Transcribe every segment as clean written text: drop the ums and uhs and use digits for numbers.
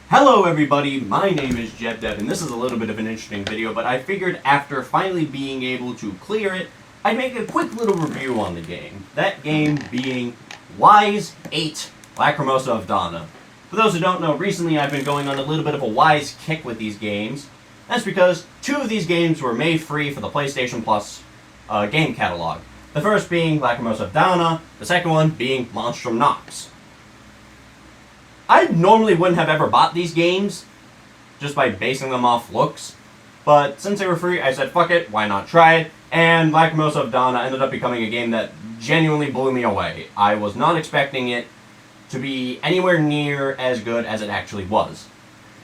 Hello everybody, my name is JebDev, and this is a little bit of an interesting video, but I figured after finally being able to clear it, I'd make a quick little review on the game. That game being Wise 8, Lacrimosa of Dana. For those who don't know, recently I've been going on a little bit of a Wise kick with these games. That's because two of these games were made free for the PlayStation Plus game catalog. The first being Lacrimosa of Dana, the second one being Monstrum Nox. I normally wouldn't have ever bought these games, just by basing them off looks, but since they were free, I said, fuck it, why not try it? And Lacrimosa of Dana ended up becoming a game that genuinely blew me away. I was not expecting it to be anywhere near as good as it actually was.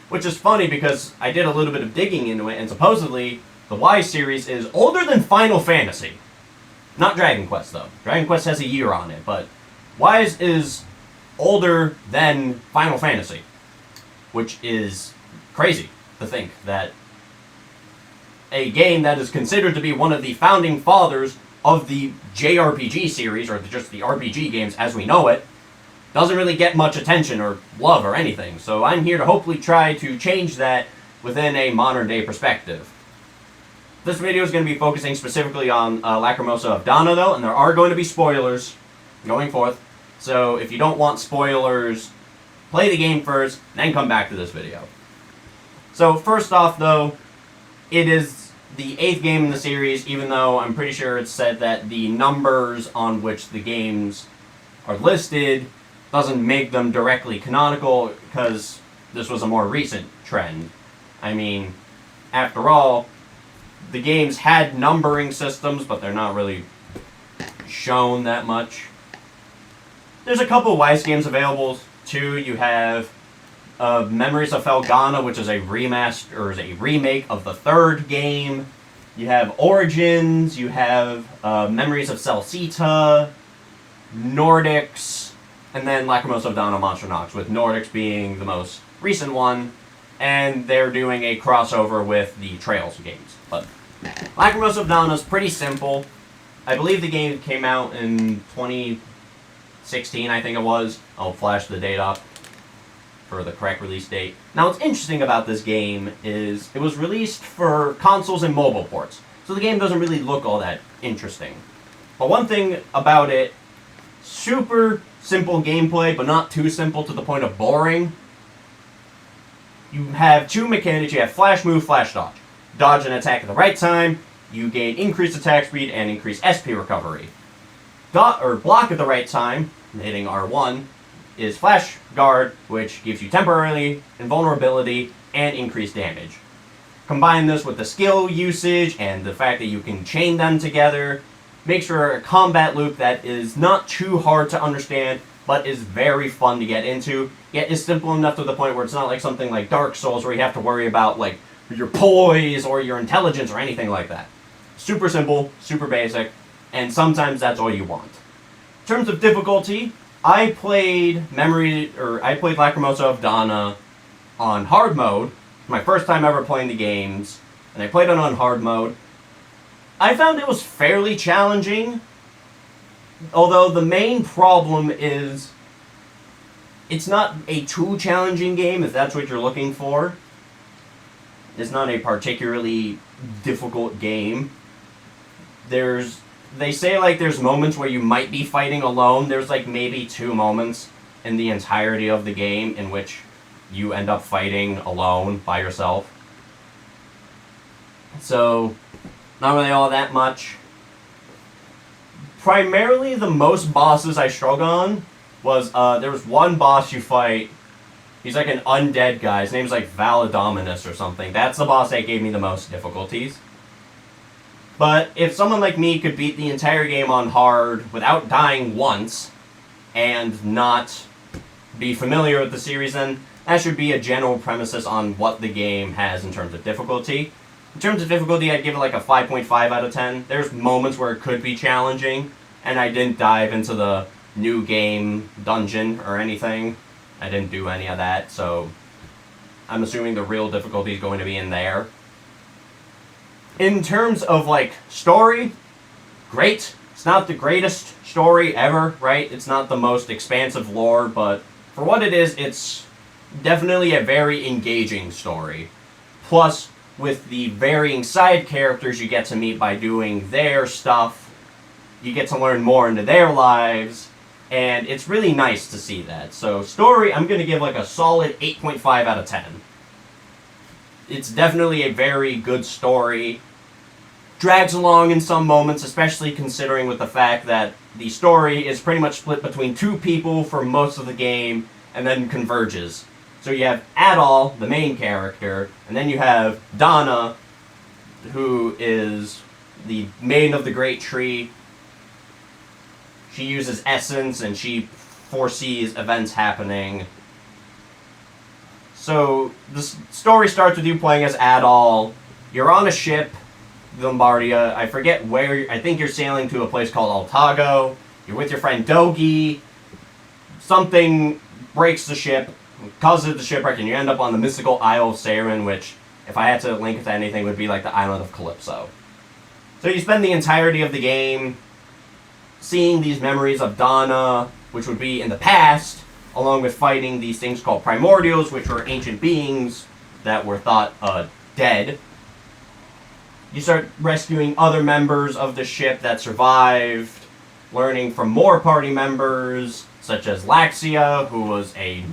Which is funny because I did a little bit of digging into it, and supposedly the Y series is older than Final Fantasy. Not Dragon Quest, though. Dragon Quest has a year on it, but Wise is older than Final Fantasy, which is crazy to think that a game that is considered to be one of the founding fathers of the JRPG series, or just the RPG games as we know it, doesn't really get much attention or love or anything. So I'm here to hopefully try to change that within a modern day perspective. This video is going to be focusing specifically on Lacrimosa of Dana, though, and there are going to be spoilers going forth. So if you don't want spoilers, play the game first, then come back to this video. So first off, though, it is the 8th game in the series, even though I'm pretty sure it's said that the numbers on which the games are listed doesn't make them directly canonical, because this was a more recent trend. I mean, after all, the games had numbering systems, but they're not really shown that much. There's a couple Wise games available too. You have Memories of Felghana, which is a remaster or is a remake of the 3rd game. You have Origins. You have Memories of Celceta, Nordics, and then Lacrimosa of Dana Monstrum Nox, with Nordics being the most recent one, and they're doing a crossover with the Trails games. But Lacrimosa of Dana is pretty simple. I believe the game came out in 2016, I think it was. I'll flash the date up for the correct release date. Now, what's interesting about this game is it was released for consoles and mobile ports, so the game doesn't really look all that interesting. But one thing about it, super simple gameplay, but not too simple to the point of boring. You have two mechanics. You have flash move, flash dodge. Dodge and attack at the right time, you gain increased attack speed and increased SP recovery. Block at the right time, hitting R1, is Flash Guard, which gives you temporarily invulnerability and increased damage. Combine this with the skill usage and the fact that you can chain them together, makes for a combat loop that is not too hard to understand, but is very fun to get into, yet is simple enough to the point where it's not like something like Dark Souls where you have to worry about like your poise or your intelligence or anything like that. Super simple, super basic, and sometimes that's all you want. In terms of difficulty, I played Lacrimosa of Dana on hard mode. My first time ever playing the games, and I played it on hard mode. I found it was fairly challenging, although the main problem is it's not a too challenging game if that's what you're looking for. It's not a particularly difficult game. They say like there's moments where you might be fighting alone. There's like maybe 2 moments in the entirety of the game in which you end up fighting alone by yourself. So, not really all that much. Primarily the most bosses I struggled on was, there was one boss you fight. He's like an undead guy. His name's like Valadominus or something. That's the boss that gave me the most difficulties. But if someone like me could beat the entire game on hard without dying once and not be familiar with the series, then that should be a general premises on what the game has in terms of difficulty. In terms of difficulty, I'd give it like a 5.5 out of 10. There's moments where it could be challenging, and I didn't dive into the new game dungeon or anything. I didn't do any of that, so I'm assuming the real difficulty is going to be in there. In terms of, like, story, great. It's not the greatest story ever, right? It's not the most expansive lore, but for what it is, it's Definitely a very engaging story. Plus, with the varying side characters you get to meet by doing their stuff, you get to learn more into their lives, and it's really nice to see that. So, story, I'm going to give like a solid 8.5 out of 10. It's definitely a very good story. Drags along in some moments, especially considering with the fact that the story is pretty much split between two people for most of the game, and then converges. So you have Adol, the main character, and then you have Donna, who is the maiden of the Great Tree. She uses essence and she foresees events happening. So the story starts with you playing as Adol. You're on a ship, Lombardia. I forget where. I think you're sailing to a place called Altago. You're with your friend Dogi. Something breaks the ship, causes the shipwreck, and you end up on the mystical Isle of Saren, which, if I had to link it to anything, would be like the island of Calypso. So you spend the entirety of the game seeing these memories of Donna, which would be in the past, along with fighting these things called primordials, which were ancient beings that were thought dead. You start rescuing other members of the ship that survived, learning from more party members, such as Laxia, who was a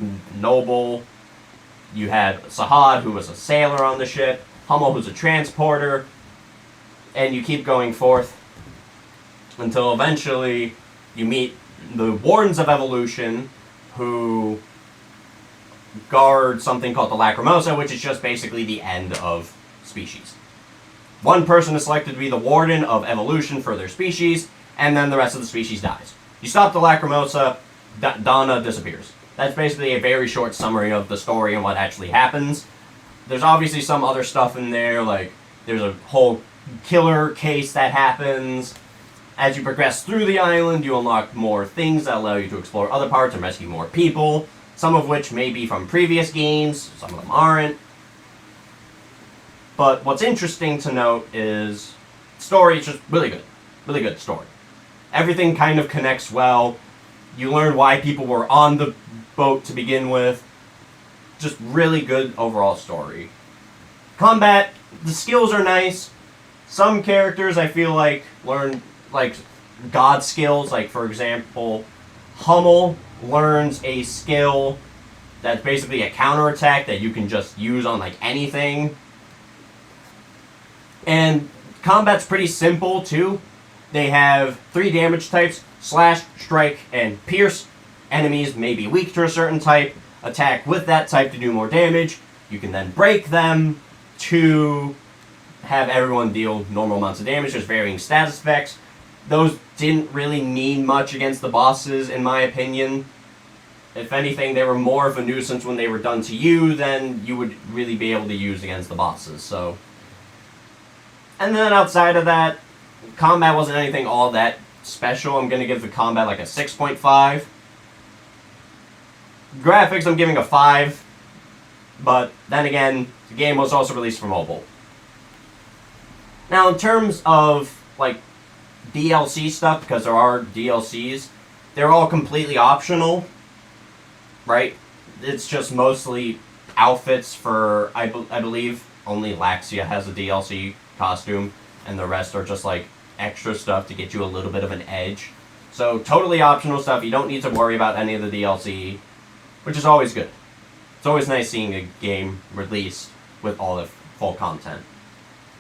noble. You had Sahad, who was a sailor on the ship, Hummel, who's a transporter, and you keep going forth until eventually you meet the Wardens of Evolution, who guard something called the Lacrimosa, which is just basically the end of species. One person is selected to be the Warden of Evolution for their species, and then the rest of the species dies. You stop the Lacrimosa, Donna disappears. That's basically a very short summary of the story and what actually happens. There's obviously some other stuff in there, like there's a whole killer case that happens. As you progress through the island, you unlock more things that allow you to explore other parts and rescue more people, some of which may be from previous games, some of them aren't. But what's interesting to note is story is just really good. Really good story. Everything kind of connects well. You learn why people were on the boat to begin with. Just really good overall story. Combat, the skills are nice. Some characters I feel like learn like god skills, like for example, Hummel learns a skill that's basically a counterattack that you can just use on like anything. And combat's pretty simple too. They have 3 damage types: slash, strike, and pierce. Enemies may be weak to a certain type. Attack with that type to do more damage. You can then break them to have everyone deal normal amounts of damage. There's varying status effects. Those didn't really mean much against the bosses, in my opinion. If anything, they were more of a nuisance when they were done to you than you would really be able to use against the bosses. So, and then outside of that, combat wasn't anything all that special. I'm going to give the combat like a 6.5. Graphics, I'm giving a 5. But then again, the game was also released for mobile. Now, in terms of like DLC stuff, because there are DLCs, they're all completely optional, right? It's just mostly outfits for, I believe, only Laxia has a DLC costume, and the rest are just like extra stuff to get you a little bit of an edge. So totally optional stuff. You don't need to worry about any of the DLC, which is always good. It's always nice seeing a game released with all the full content.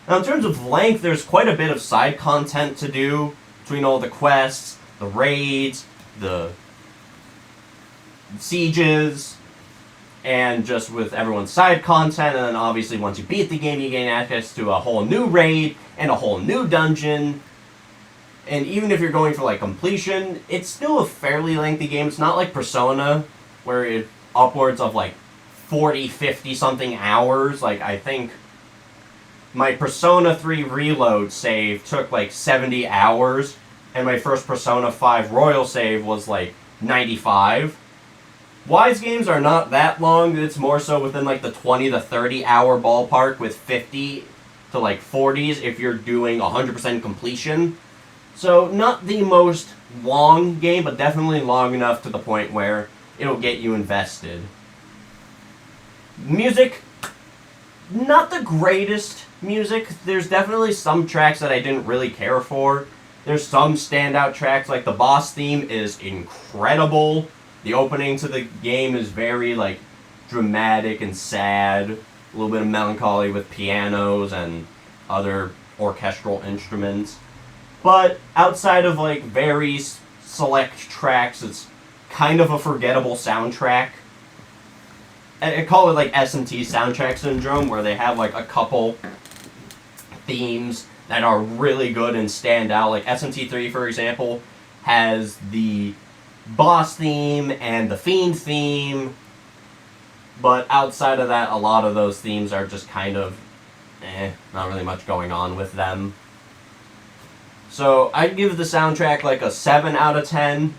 Now, in terms of length, there's quite a bit of side content to do between all the quests, the raids, the sieges, and just with everyone's side content. And then obviously once you beat the game, you gain access to a whole new raid and a whole new dungeon. And even if you're going for like completion, it's still a fairly lengthy game. It's not like Persona, where it's upwards of like 40, 50 something hours. Like, I think my Persona 3 Reload save took like 70 hours, and my first Persona 5 Royal save was like 95. Wise games are not that long. It's more so within like the 20 to 30 hour ballpark, with 50 to like 40s if you're doing 100% completion. So not the most long game, but definitely long enough to the point where it'll get you invested. Music, not the greatest music. There's definitely some tracks that I didn't really care for. There's some standout tracks, like the boss theme is incredible. The opening to the game is very, like, dramatic and sad. A little bit of melancholy with pianos and other orchestral instruments. But outside of, like, very select tracks, it's kind of a forgettable soundtrack. I call it, like, S&T soundtrack syndrome, where they have, like, a couple themes that are really good and stand out. Like S&T 3, for example, has the boss theme and the Fiend theme, but outside of that, a lot of those themes are just kind of not really much going on with them. So I'd give the soundtrack like a 7 out of 10.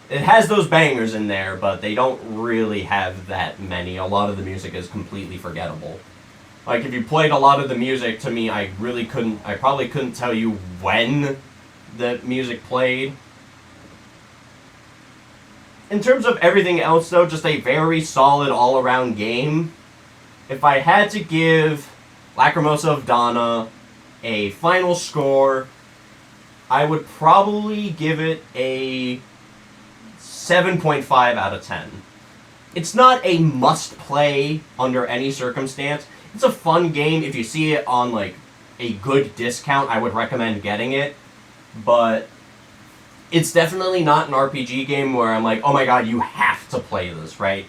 It has those bangers in there, but they don't really have that many. A lot of the music is completely forgettable. Like, if you played a lot of the music, to me, I probably couldn't tell you when the music played. In terms of everything else, though, just a very solid all-around game. If I had to give Lacrimosa of Dana a final score, I would probably give it a 7.5 out of 10. It's not a must-play under any circumstance. It's a fun game. If you see it on, like, a good discount, I would recommend getting it. But it's definitely not an RPG game where I'm like, oh my god, you have to play this, right?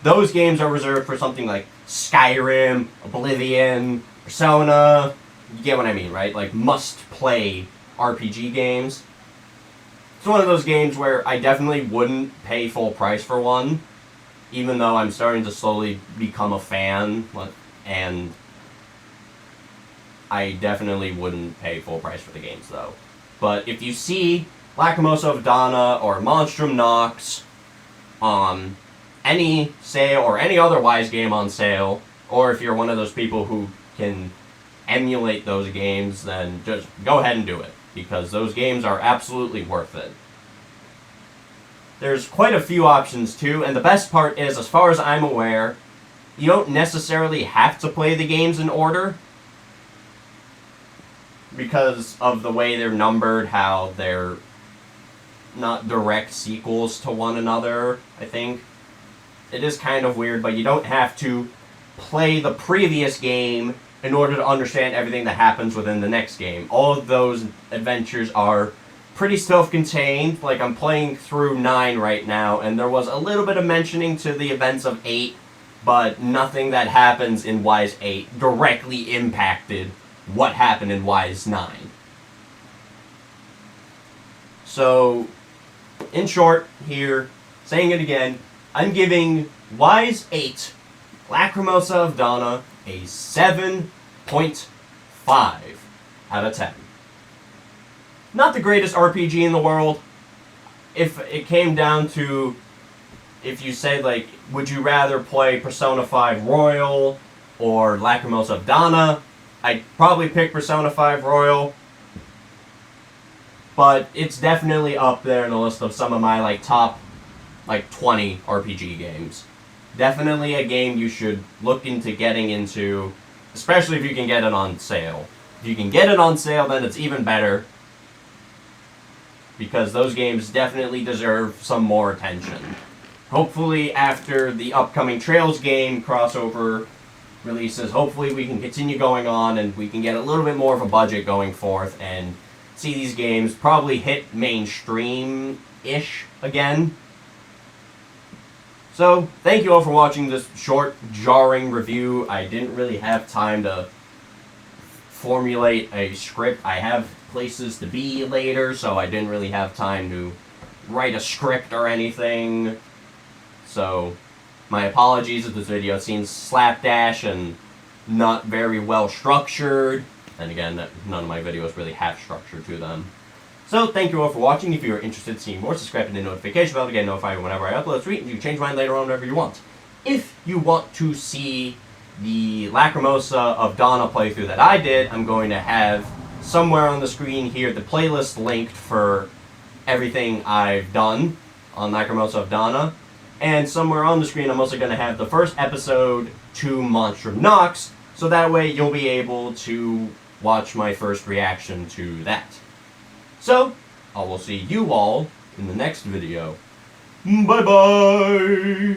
Those games are reserved for something like Skyrim, Oblivion, Persona. You get what I mean, right? Like, must-play RPG games. It's one of those games where I definitely wouldn't pay full price for one, even though I'm starting to slowly become a fan. And I definitely wouldn't pay full price for the games, though. But if you see Lacrimosa of Dana or Monstrum Nox on any sale or any otherwise game on sale, or if you're one of those people who can emulate those games, then just go ahead and do it, because those games are absolutely worth it. There's quite a few options, too, and the best part is, as far as I'm aware, you don't necessarily have to play the games in order, because of the way they're numbered, how they're not direct sequels to one another, I think. It is kind of weird, but you don't have to play the previous game in order to understand everything that happens within the next game. All of those adventures are pretty self-contained. Like, I'm playing through 9 right now, and there was a little bit of mentioning to the events of 8, but nothing that happens in Wise 8 directly impacted what happened in Wise 9. So, in short, here, saying it again, I'm giving Wise 8, Lacrimosa of Dana, a 7.5 out of 10. Not the greatest RPG in the world. If it came down to, if you say, like, would you rather play Persona 5 Royal or Lacrimosa of Dana, I'd probably pick Persona 5 Royal. But it's definitely up there in the list of some of my, like, top, like, 20 RPG games. Definitely a game you should look into getting into, especially if you can get it on sale. If you can get it on sale, then it's even better, because those games definitely deserve some more attention. Hopefully, after the upcoming Trails game crossover releases, hopefully we can continue going on and we can get a little bit more of a budget going forth and see these games probably hit mainstream-ish again. So, thank you all for watching this short, jarring review. I didn't really have time to formulate a script. I have places to be later, so I didn't really have time to write a script or anything. So, my apologies if this video seems slapdash and not very well structured. And again, none of my videos really have structure to them. So, thank you all for watching. If you are interested in seeing more, subscribe to the notification bell to get notified whenever I upload a tweet, and you can change mine later on whenever you want. If you want to see the Lacrimosa of Dana playthrough that I did, I'm going to have somewhere on the screen here the playlist linked for everything I've done on Lacrimosa of Dana. And somewhere on the screen, I'm also going to have the first episode to Monstrum Nox, so that way you'll be able to watch my first reaction to that. So, I will see you all in the next video. Bye-bye!